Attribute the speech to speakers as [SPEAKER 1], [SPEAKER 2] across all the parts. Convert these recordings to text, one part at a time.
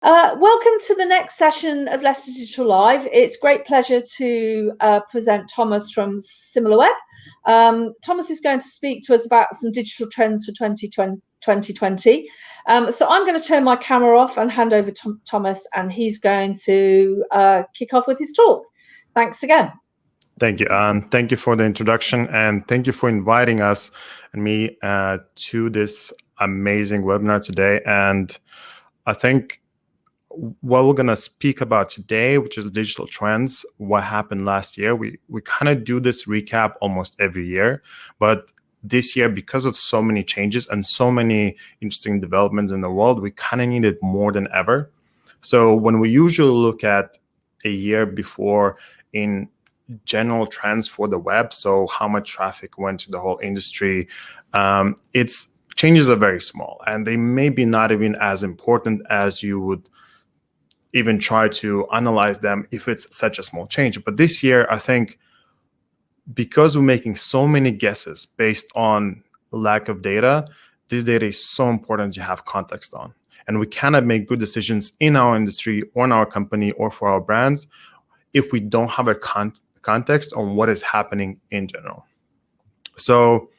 [SPEAKER 1] Welcome to the next session of Leicester Digital Live. It's a great pleasure to present Tomas from SimilarWeb. Tomas is going to speak to us about some digital trends for 2020. So I'm going to turn my camera off and hand over to Tomas, and he's going to kick off with his talk. Thanks again.
[SPEAKER 2] Thank you. Thank you for the introduction, and thank you for inviting us and me to this amazing webinar today. And I think what we're going to speak about today, which is digital trends, what happened last year. We kind of do this recap almost every year, but this year, because of so many changes and so many interesting developments in the world, we kind of need it more than ever. So when we usually look at a year before in general trends for the web, so how much traffic went to the whole industry, changes are very small, and they may be not even as important as you would even try to analyze them if it's such a small change. But this year, I think because we're making so many guesses based on lack of data, this data is so important to have context on. And we cannot make good decisions in our industry or in our company or for our brands if we don't have a context on what is happening in general. So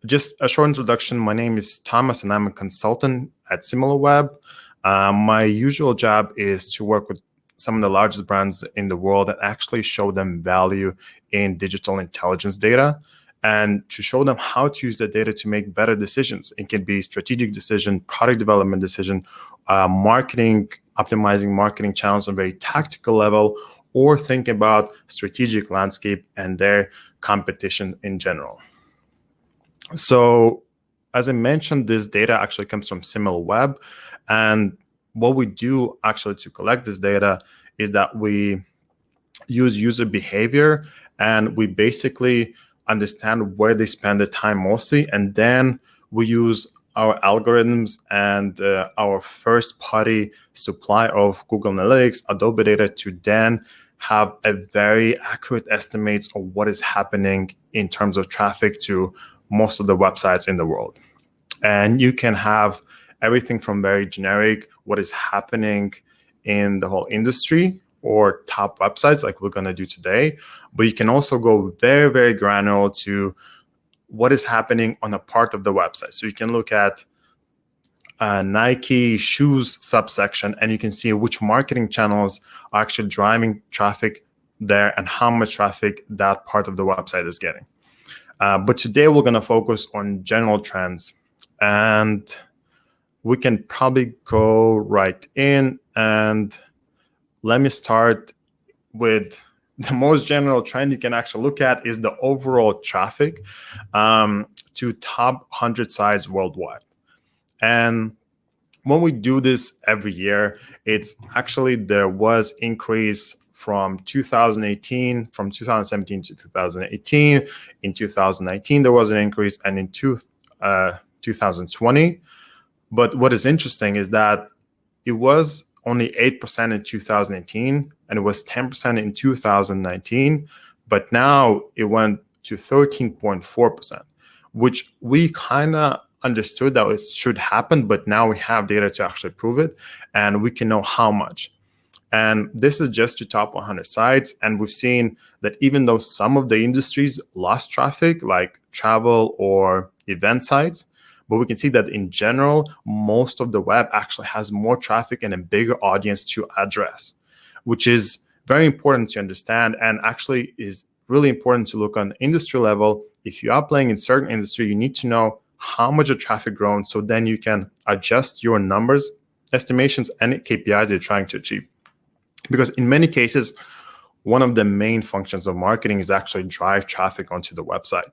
[SPEAKER 2] just a short introduction. My name is Tomas, and I'm a consultant at SimilarWeb. My usual job is to work with some of the largest brands in the world and actually show them value in digital intelligence data and to show them how to use the data to make better decisions. It can be strategic decision, product development decision, marketing, optimizing marketing channels on a very tactical level, or think about strategic landscape and their competition in general. So as I mentioned, this data actually comes from SimilarWeb. And what we do actually to collect this data is that we use user behavior, and we basically understand where they spend the time mostly. And then we use our algorithms and our first-party supply of Google Analytics, Adobe data to then have a very accurate estimates of what is happening in terms of traffic to most of the websites in the world. And you can have everything from very generic, what is happening in the whole industry or top websites like we're going to do today. But you can also go very, very granular to what is happening on a part of the website. So you can look at Nike shoes subsection, and you can see which marketing channels are actually driving traffic there and how much traffic that part of the website is getting. But today we're going to focus on general trends, and we can probably go right in. And let me start with the most general trend you can actually look at is the overall traffic to top 100 sites worldwide. And when we do this every year, it's actually there was increase from 2017 to 2018. In 2019, there was an increase, and in 2020. But what is interesting is that it was only 8% in 2018, and it was 10% in 2019. But now it went to 13.4%, which we kind of understood that it should happen, but now we have data to actually prove it, and we can know how much. And this is just to top 100 sites. And we've seen that even though some of the industries lost traffic, like travel or event sites, but we can see that in general, most of the web actually has more traffic and a bigger audience to address, which is very important to understand, and actually is really important to look on the industry level. If you are playing in certain industry, you need to know how much the traffic grown, so then you can adjust your numbers, estimations, and KPIs you're trying to achieve. Because in many cases, one of the main functions of marketing is actually drive traffic onto the website.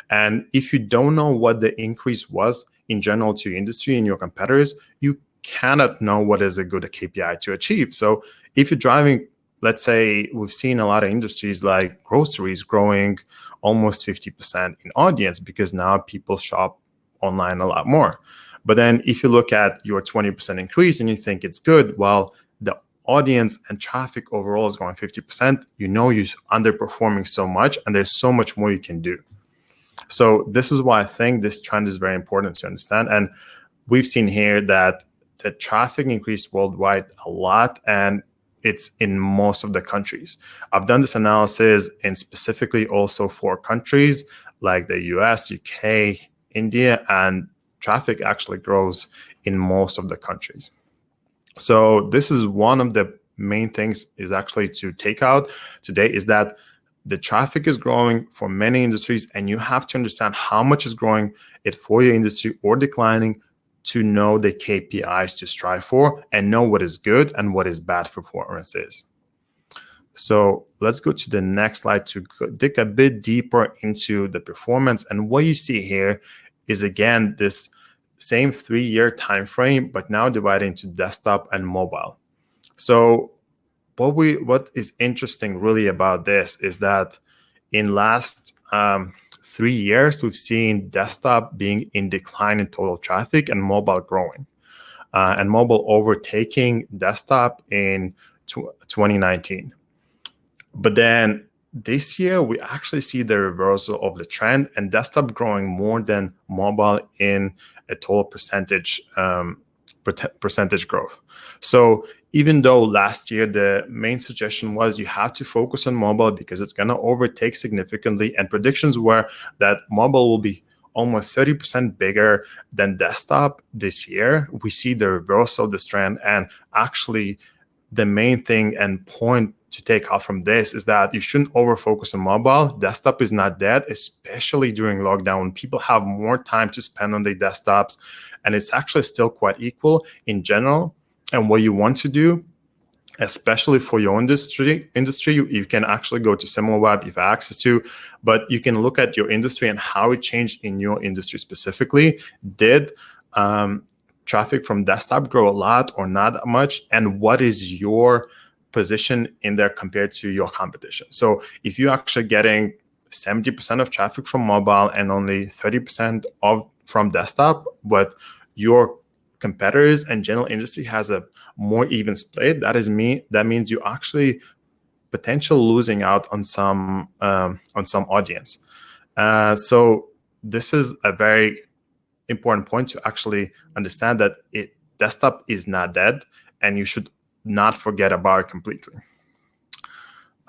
[SPEAKER 2] And if you don't know what the increase was in general to your industry and your competitors, you cannot know what is a good KPI to achieve. So if you're driving, let's say we've seen a lot of industries like groceries growing almost 50% in audience because now people shop online a lot more. But then if you look at your 20% increase and you think it's good, well, the audience and traffic overall is going 50%, you know you're underperforming so much, and there's so much more you can do. So this is why I think this trend is very important to understand. And we've seen here that the traffic increased worldwide a lot, and it's in most of the countries. I've done this analysis in specifically also for countries like the US, UK, India, and traffic actually grows in most of the countries. So this is one of the main things is actually to take out today, is that the traffic is growing for many industries, and you have to understand how much is growing it for your industry or declining to know the KPIs to strive for and know what is good and what is bad performance is. So let's go to the next slide to dig a bit deeper into the performance. And what you see here is, again, this same 3-year time frame, but now divided into desktop and mobile. So what is interesting really about this is that in last 3 years, we've seen desktop being in decline in total traffic and mobile growing, and mobile overtaking desktop in 2019. But then this year, we actually see the reversal of the trend, and desktop growing more than mobile in a total percentage growth. So even though last year the main suggestion was you have to focus on mobile because it's going to overtake significantly, and predictions were that mobile will be almost 30% bigger than desktop this year, we see the reversal of this trend. And actually, the main thing and point to take out from this is that you shouldn't over focus on mobile. Desktop is not dead, especially during lockdown when people have more time to spend on their desktops, and it's actually still quite equal in general. And what you want to do, especially for your industry, you can actually go to SimilarWeb if you have access to, but you can look at your industry and how it changed in your industry specifically. Did traffic from desktop grow a lot or not much? And what is your position in there compared to your competition? So if you're actually getting 70% of traffic from mobile and only 30% from desktop, but your competitors and general industry has a more even split, that means you actually potentially losing out on some audience. So this is a very important point to actually understand that desktop is not dead, and you should not forget about it completely.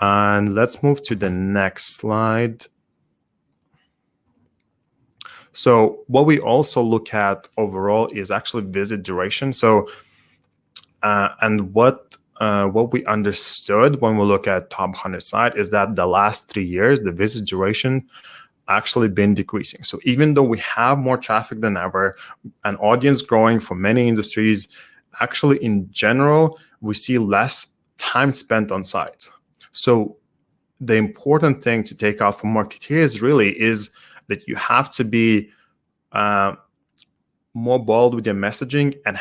[SPEAKER 2] And let's move to the next slide. So what we also look at overall is actually visit duration. So and what we understood when we look at top 100 site is that the last 3 years, the visit duration actually been decreasing. So even though we have more traffic than ever, an audience growing for many industries, actually in general, we see less time spent on sites. So the important thing to take out from marketeers really is that you have to be more bold with your messaging and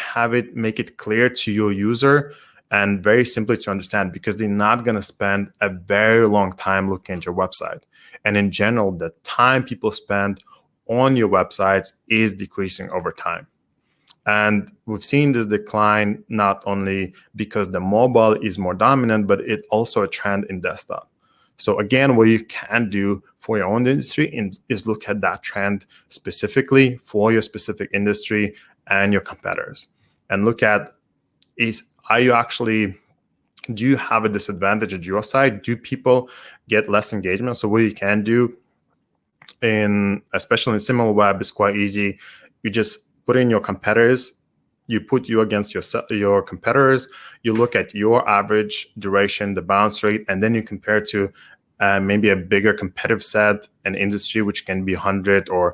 [SPEAKER 2] make it clear to your user and very simply to understand, because they're not going to spend a very long time looking at your website. And in general, the time people spend on your websites is decreasing over time. And we've seen this decline not only because the mobile is more dominant, but it's also a trend in desktop. So again, what you can do for your own industry is look at that trend specifically for your specific industry and your competitors, and look at do you have a disadvantage at your side? Do people get less engagement? So what you can do especially in SimilarWeb is quite easy. You just put in your competitors, you put you against your competitors, you look at your average duration, the bounce rate, and then you compare to maybe a bigger competitive set, an industry which can be 100 or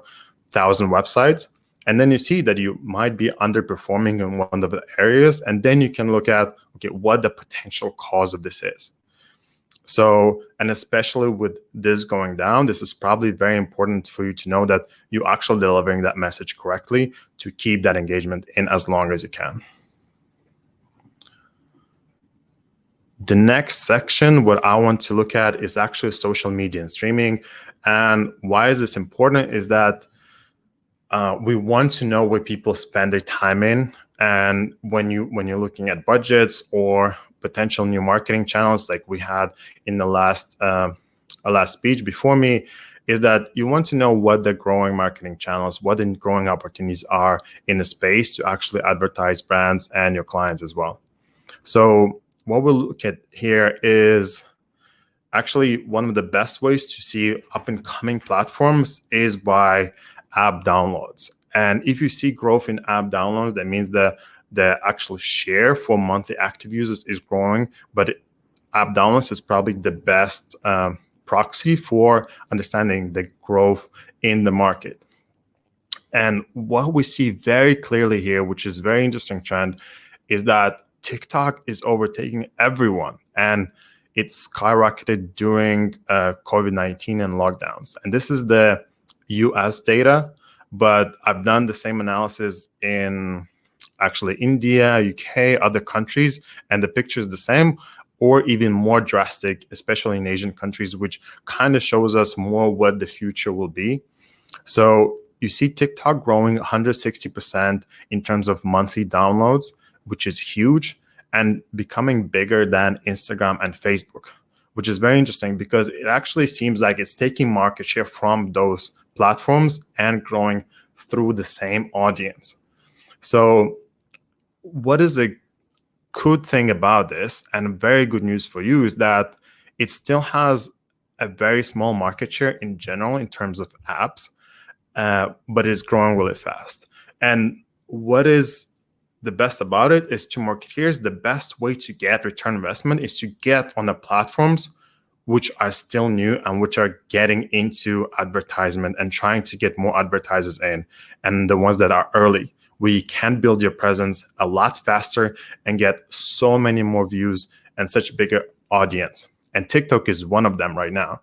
[SPEAKER 2] 1,000 websites. And then you see that you might be underperforming in one of the areas. And then you can look at, okay, what the potential cause of this is. So, and especially with this going down, this is probably very important for you to know that you're actually delivering that message correctly to keep that engagement in as long as you can. The next section, what I want to look at is actually social media and streaming. And why is this important is that we want to know where people spend their time in. And when you're looking at budgets or potential new marketing channels, like we had in the last speech before me, is that you want to know what the growing marketing channels, what the growing opportunities are in the space to actually advertise brands and your clients as well. So what we'll look at here is actually one of the best ways to see up and coming platforms is by app downloads. And if you see growth in app downloads, that means the actual share for monthly active users is growing, but app downloads is probably the best proxy for understanding the growth in the market. And what we see very clearly here, which is a very interesting trend, is that TikTok is overtaking everyone. And it skyrocketed during COVID-19 and lockdowns. And this is the US data, but I've done the same analysis in actually India, UK, other countries, and the picture is the same or even more drastic, especially in Asian countries, which kind of shows us more what the future will be. So you see TikTok growing 160% in terms of monthly downloads, which is huge, and becoming bigger than Instagram and Facebook, which is very interesting because it actually seems like it's taking market share from those platforms and growing through the same audience. So what is a good thing about this, and very good news for you, is that it still has a very small market share in general in terms of apps, but it's growing really fast. And what is the best about it is to marketeers, the best way to get return investment is to get on the platforms which are still new and which are getting into advertisement and trying to get more advertisers in, and the ones that are early. We can build your presence a lot faster and get so many more views and such a bigger audience. And TikTok is one of them right now.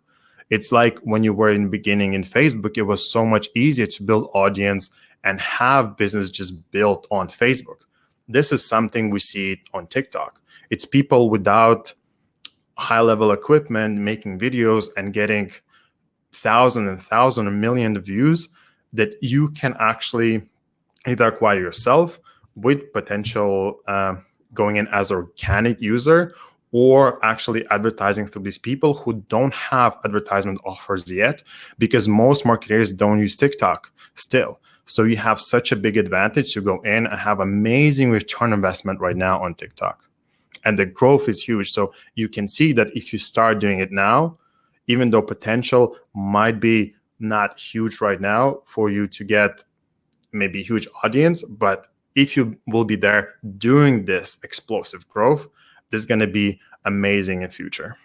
[SPEAKER 2] It's like when you were in the beginning in Facebook, it was so much easier to build audience and have business just built on Facebook. This is something we see on TikTok. It's people without high-level equipment making videos and getting thousands and thousands, a million views that you can actually either acquire yourself with potential going in as an organic user, or actually advertising through these people who don't have advertisement offers yet, because most marketers don't use TikTok still. So you have such a big advantage to go in and have amazing return investment right now on TikTok. And the growth is huge. So you can see that if you start doing it now, even though potential might be not huge right now for you to get maybe a huge audience, but if you will be there doing this explosive growth, this is going to be amazing in future.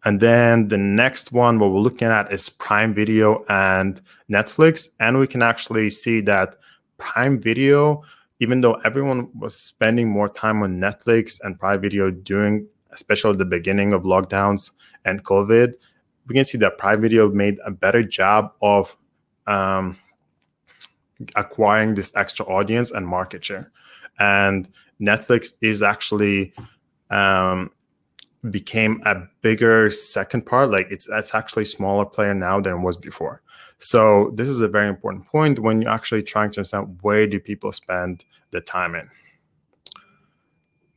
[SPEAKER 2] And then the next one, what we're looking at is Prime Video and Netflix. And we can actually see that Prime Video, even though everyone was spending more time on Netflix and Prime Video during, especially at the beginning of lockdowns and COVID, we can see that Prime Video made a better job of acquiring this extra audience and market share. And Netflix is actually became a bigger second part. Like it's actually a smaller player now than it was before. So this is a very important point when you're actually trying to understand where do people spend the time in.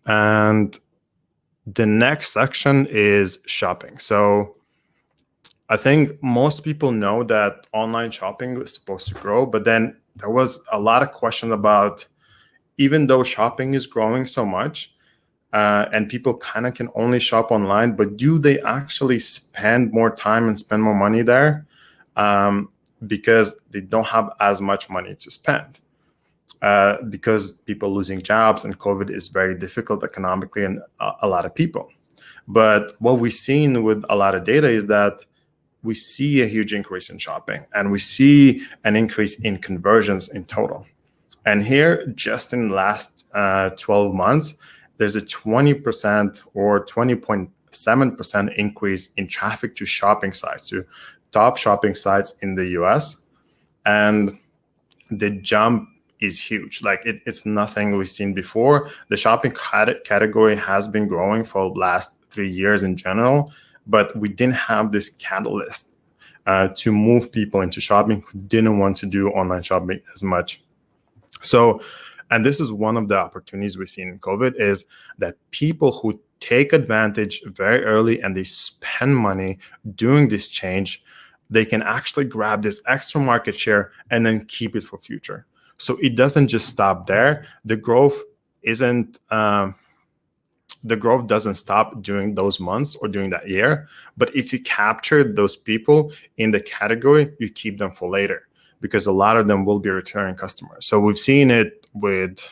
[SPEAKER 2] And the next section is shopping. So I think most people know that online shopping is supposed to grow, but then there was a lot of questions about, even though shopping is growing so much, and people kind of can only shop online, but do they actually spend more time and spend more money there? Because they don't have as much money to spend. Because people losing jobs and COVID is very difficult economically and a lot of people. But what we've seen with a lot of data is that we see a huge increase in shopping, and we see an increase in conversions in total. And here, just in the last 12 months, there's a 20% or 20.7% increase in traffic to shopping sites, to top shopping sites in the US. And the jump is huge. Like it's nothing we've seen before. The shopping category has been growing for the last 3 years in general, but we didn't have this catalyst to move people into shopping who didn't want to do online shopping as much. So, and this is one of the opportunities we've seen in COVID, is that people who take advantage very early and they spend money doing this change, they can actually grab this extra market share and then keep it for future. So it doesn't just stop there. The growth doesn't stop during those months or during that year. But if you capture those people in the category, you keep them for later, because a lot of them will be returning customers. So we've seen it with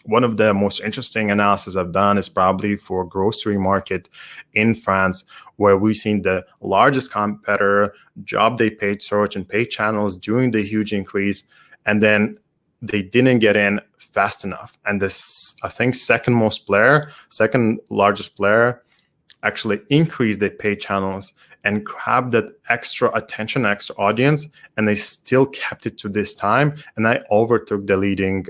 [SPEAKER 2] one of the most interesting analysis I've done is probably for grocery market in France, where we've seen the largest competitor drop their paid search and paid channels during the huge increase, and then they didn't get in fast enough. And this, I think, second largest player actually increased their paid channels and grabbed that extra attention, extra audience, and they still kept it to this time. And I overtook the leading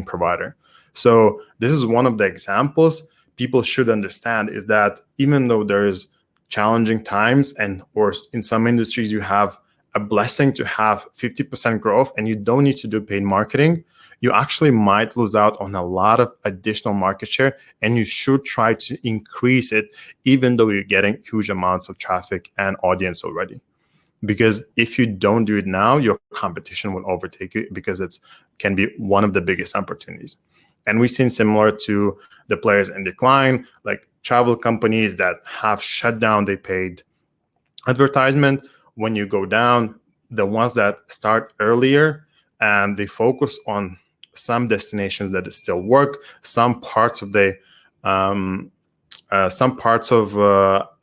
[SPEAKER 2] provider. So this is one of the examples people should understand, is that even though there is challenging times or in some industries you have a blessing to have 50% growth and you don't need to do paid marketing, you actually might lose out on a lot of additional market share, and you should try to increase it even though you're getting huge amounts of traffic and audience already. Because if you don't do it now, your competition will overtake you, because it can be one of the biggest opportunities. And we've seen similar to the players in decline, like travel companies that have shut down their paid advertisement. When you go down, the ones that start earlier and they focus on some destinations that still work, some parts of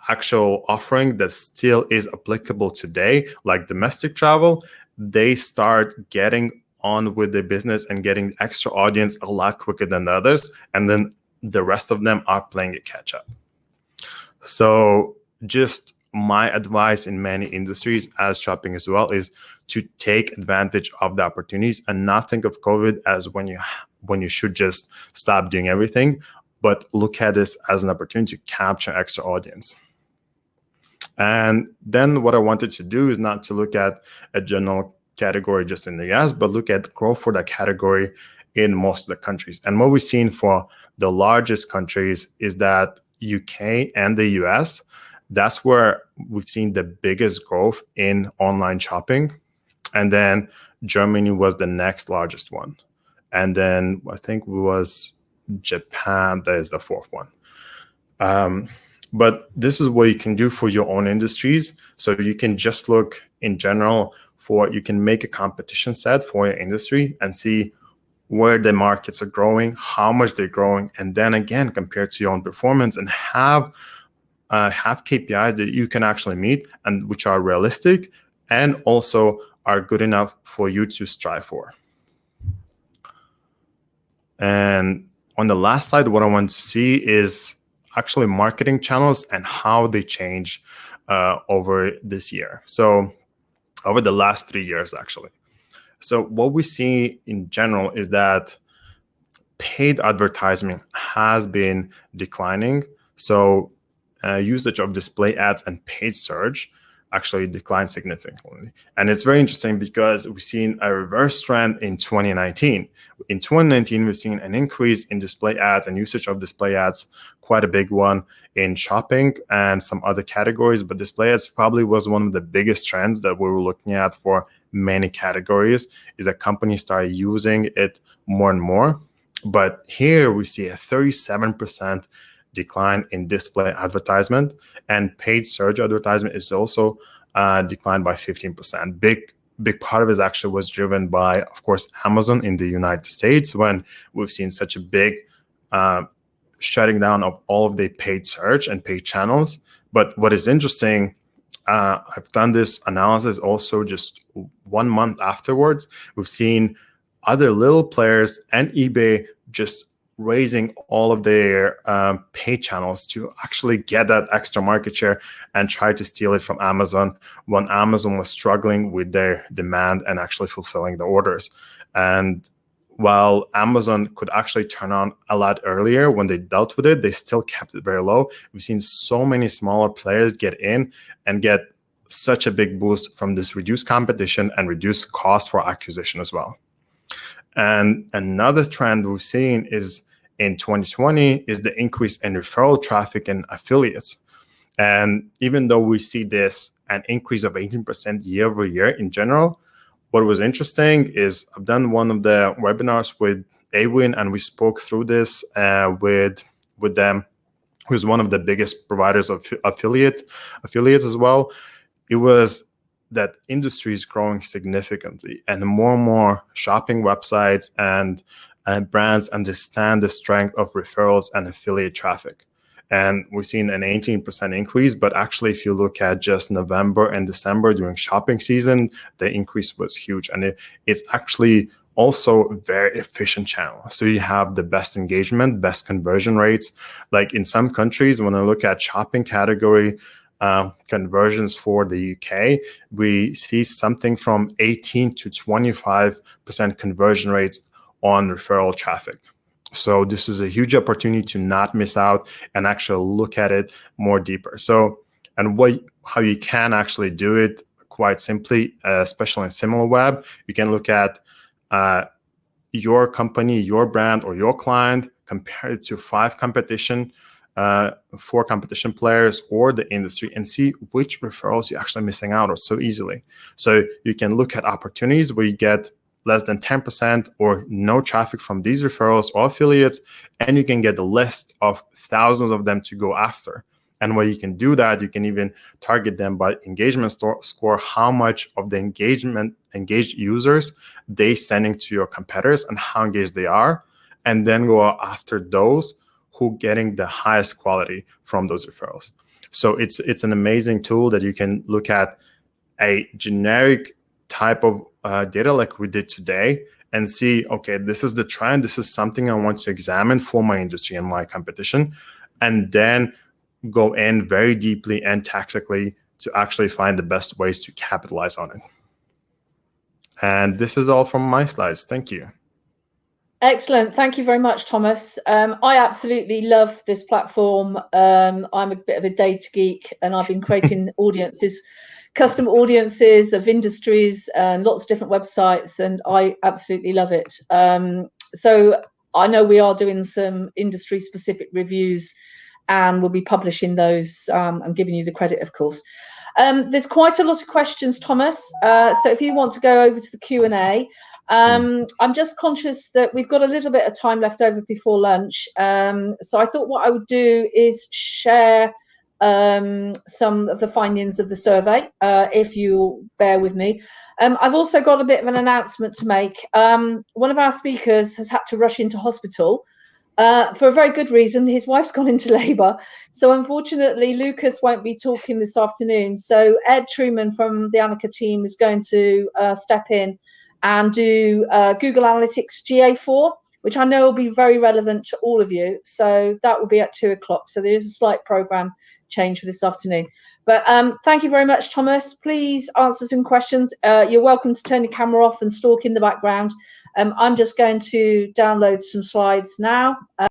[SPEAKER 2] actual offering that still is applicable today, like domestic travel, they start getting on with the business and getting extra audience a lot quicker than the others, and then the rest of them are playing a catch up. So just my advice in many industries, as shopping as well, is to take advantage of the opportunities and not think of COVID as when you should just stop doing everything, but look at this as an opportunity to capture extra audience. And then what I wanted to do is not to look at a general category just in the US, but look at growth for that category in most of the countries. And what we've seen for the largest countries is that UK and the US, that's where we've seen the biggest growth in online shopping. And then Germany was the next largest one. And then I think it was Japan, that is the fourth one. But this is what you can do for your own industries. So you can just look in general you can make a competition set for your industry and see where the markets are growing, how much they're growing, and then again, compare to your own performance and have KPIs that you can actually meet and which are realistic and also are good enough for you to strive for. And on the last slide, what I want to see is actually marketing channels and how they change over this year. So over the last 3 years, actually. So what we see in general is that paid advertising has been declining. So usage of display ads and paid search actually declined significantly. And it's very interesting because we've seen a reverse trend in 2019. In 2019, we've seen an increase in display ads and usage of display ads, quite a big one in shopping and some other categories. But display ads probably was one of the biggest trends that we were looking at for many categories, is that companies started using it more and more. But here we see a 37% decline in display advertisement, and paid search advertisement is also declined by 15%. Big part of it actually was driven by, of course, Amazon in the United States, when we've seen such a big shutting down of all of the paid search and paid channels. But what is interesting, I've done this analysis also just 1 month afterwards. We've seen other little players and eBay just raising all of their paid channels to actually get that extra market share and try to steal it from Amazon when Amazon was struggling with their demand and actually fulfilling the orders. And while Amazon could actually turn on a lot earlier when they dealt with it, they still kept it very low. We've seen so many smaller players get in and get such a big boost from this reduced competition and reduced cost for acquisition as well. And another trend we've seen is in 2020 is the increase in referral traffic and affiliates. And even though we see this an increase of 18% year over year in general, what was interesting is I've done one of the webinars with Awin, and we spoke through this with them, who's one of the biggest providers of affiliates as well. It was that industry is growing significantly, and more shopping websites and brands understand the strength of referrals and affiliate traffic. And we've seen an 18% increase, but actually, if you look at just November and December during shopping season, the increase was huge. And it's actually also a very efficient channel. So you have the best engagement, best conversion rates. Like in some countries, when I look at shopping category conversions for the UK, we see something from 18 to 25% conversion rates on referral traffic. So this is a huge opportunity to not miss out and actually look at it more deeper. So, and how you can actually do it quite simply, especially in SimilarWeb, you can look at your company, your brand, or your client, compare it to 4 competition players or the industry, and see which referrals you're actually missing out on so easily. So you can look at opportunities where you get less than 10% or no traffic from these referrals or affiliates, and you can get a list of thousands of them to go after. And when you can do that, you can even target them by engagement score, how much of the engaged users they sending to your competitors and how engaged they are, and then go after those who getting the highest quality from those referrals. So it's an amazing tool that you can look at a generic type of data like we did today and see, okay, this is the trend. This is something I want to examine for my industry and my competition, and then go in very deeply and tactically to actually find the best ways to capitalize on it. And this is all from my slides. Thank you.
[SPEAKER 1] Excellent. Thank you very much, Thomas. I absolutely love this platform. I'm a bit of a data geek, and I've been creating custom audiences of industries and lots of different websites, and I absolutely love it. So I know we are doing some industry specific reviews, and we'll be publishing those and giving you the credit, of course. There's quite a lot of questions, Thomas. So if you want to go over to the Q&A, I'm just conscious that we've got a little bit of time left over before lunch. So I thought what I would do is share some of the findings of the survey, if you'll bear with me. I've also got a bit of an announcement to make. One of our speakers has had to rush into hospital for a very good reason. His wife's gone into labour. So unfortunately, Lucas won't be talking this afternoon. So Ed Truman from the Annika team is going to step in and do Google Analytics GA4, which I know will be very relevant to all of you. So that will be at 2 o'clock. So there is a slight programme change for this afternoon. But thank you very much, Thomas. Please answer some questions. You're welcome to turn your camera off and stalk in the background. I'm just going to download some slides now.